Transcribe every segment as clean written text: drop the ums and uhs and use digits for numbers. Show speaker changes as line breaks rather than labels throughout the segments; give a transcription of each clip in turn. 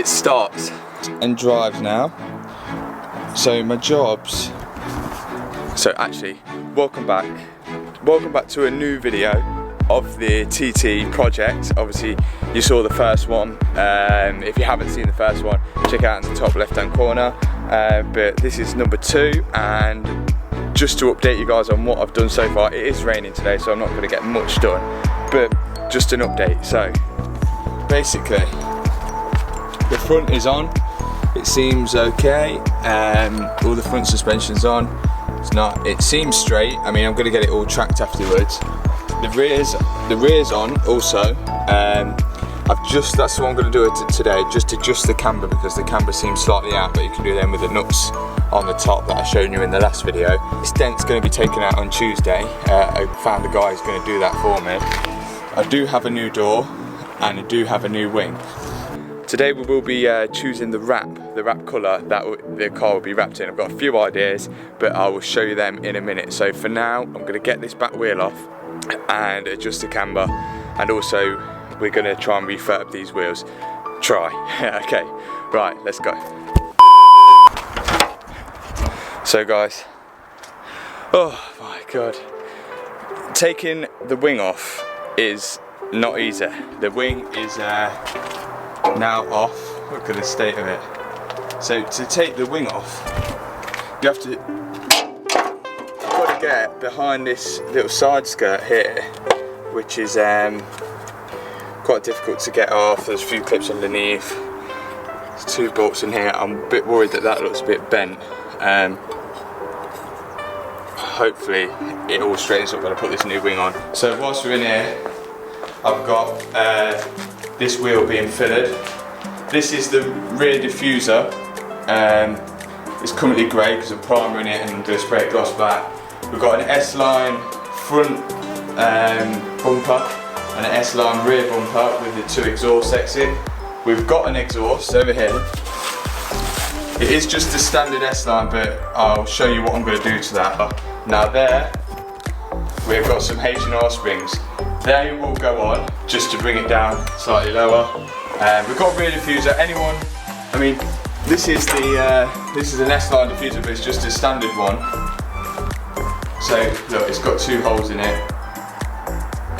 it starts and drives now. So my jobs. So actually, welcome back to a new video of the TT project. Obviously you saw the first one. If you haven't seen the first one, check it out in the top left hand corner. But this is number 2, and just to update you guys on what I've done so far, it is raining today, so I'm not going to get much done, but just an update. So basically the front is on, it seems okay, all the front suspension's on, it seems straight. I mean, I'm going to get it all tracked afterwards. The rear's on also. That's what I'm going to do today, just adjust the camber, because the camber seems slightly out, but you can do them with the nuts on the top that I showed you in the last video. This dent's going to be taken out on Tuesday. I found a guy who's going to do that for me. I do have a new door and I do have a new wing. Today we will be choosing the wrap colour that the car will be wrapped in. I've got a few ideas, but I will show you them in a minute. So for now, I'm going to get this back wheel off and adjust the camber, and also we're going to try and refurb these wheels. Okay, right, let's go. So guys, oh my god, taking the wing off is not easy. The wing is now off. Look at the state of it. So to take the wing off, you've got to get behind this little side skirt here, which is quite difficult to get off. There's a few clips underneath. There's 2 bolts in here. I'm a bit worried that looks a bit bent. Hopefully it all straightens up when I put this new wing on. So whilst we're in here, I've got this wheel being fitted. This is the rear diffuser. It's currently grey because I'm primering it and I'm going to spray it gloss black. We've got an S-line front bumper and an S-line rear bumper with the 2 exhaust exits. We've got an exhaust over here. It is just a standard S-line, but I'll show you what I'm going to do to that. Now there, we've got some H&R springs. They will go on just to bring it down slightly lower. We've got a rear diffuser. I mean, this is an S-line diffuser, but it's just a standard one. So look, it's got 2 holes in it.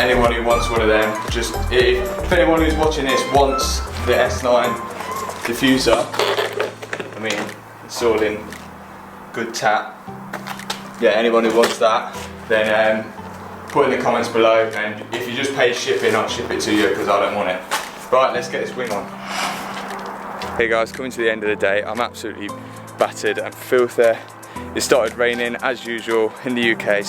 Anyone who wants one of them, if anyone who's watching this wants the S-line diffuser, I mean, it's all in good tap. Yeah, anyone who wants that, then put in the comments below, and if you just pay shipping, I'll ship it to you because I don't want it. Right, let's get this wing on. Hey guys, coming to the end of the day, I'm absolutely battered and filthy. It started raining as usual in the UK,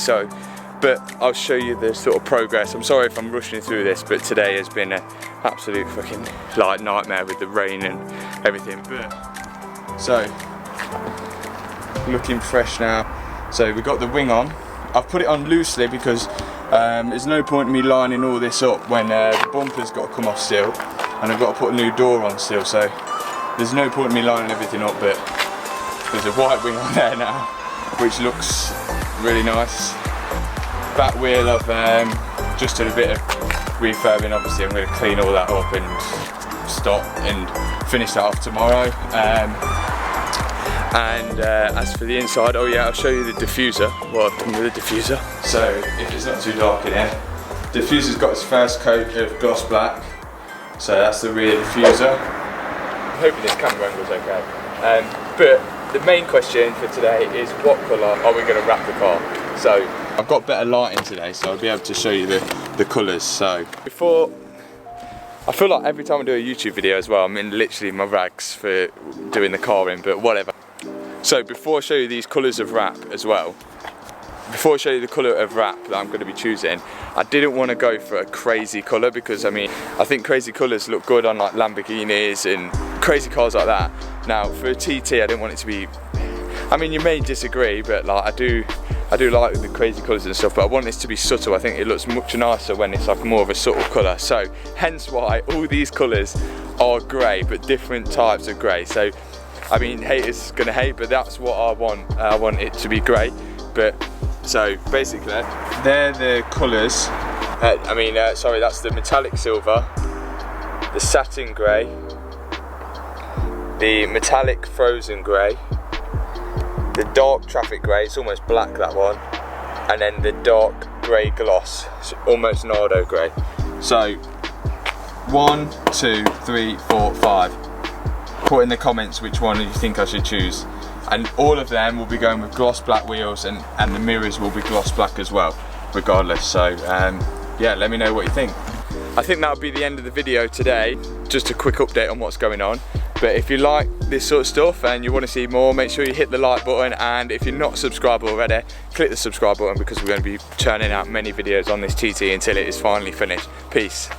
but I'll show you the sort of progress. I'm sorry if I'm rushing through this, but today has been an absolute fucking nightmare with the rain and everything. So, looking fresh now. So we've got the wing on. I've put it on loosely because there's no point in me lining all this up when the bumper's got to come off still, and I've got to put a new door on still, so there's no point in me lining everything up, but there's a white wing on there now, which looks really nice. Back wheel I've just done a bit of refurbing. Obviously I'm going to clean all that up and stop and finish that off tomorrow. And as for the inside, oh yeah, I'll show you the diffuser, what I've done with the diffuser. So if it's not too dark in here, the diffuser's got its first coat of gloss black, so that's the rear diffuser. I'm hoping this camera angle's okay. But the main question for today is what colour are we going to wrap the car? So I've got better lighting today, so I'll be able to show you the colours. So I feel like every time I do a YouTube video as well, I'm in literally my rags for doing the car in, but whatever. So before I show you these colours of wrap as well, before I show you the colour of wrap that I'm going to be choosing, I didn't want to go for a crazy colour because I think crazy colours look good on like Lamborghinis and crazy cars like that. Now for a TT I didn't want it to be, I mean you may disagree, but like I do like the crazy colours and stuff, but I want this to be subtle. I think it looks much nicer when it's like more of a subtle colour. So hence why all these colours are grey, but different types of grey. So I mean, haters gonna hate, but that's what I want. I want it to be grey. But so basically, they're the colours. Sorry, that's the metallic silver, the satin grey, the metallic frozen grey, the dark traffic grey, it's almost black that one, and then the dark grey gloss, it's almost Nardo grey. So 1, 2, 3, 4, 5. Put in the comments which one you think I should choose. And all of them will be going with gloss black wheels, and the mirrors will be gloss black as well, regardless. So yeah, let me know what you think. I think that'll be the end of the video today. Just a quick update on what's going on. But if you like this sort of stuff and you want to see more, make sure you hit the like button, and if you're not subscribed already, click the subscribe button, because we're going to be churning out many videos on this TT until it is finally finished. Peace.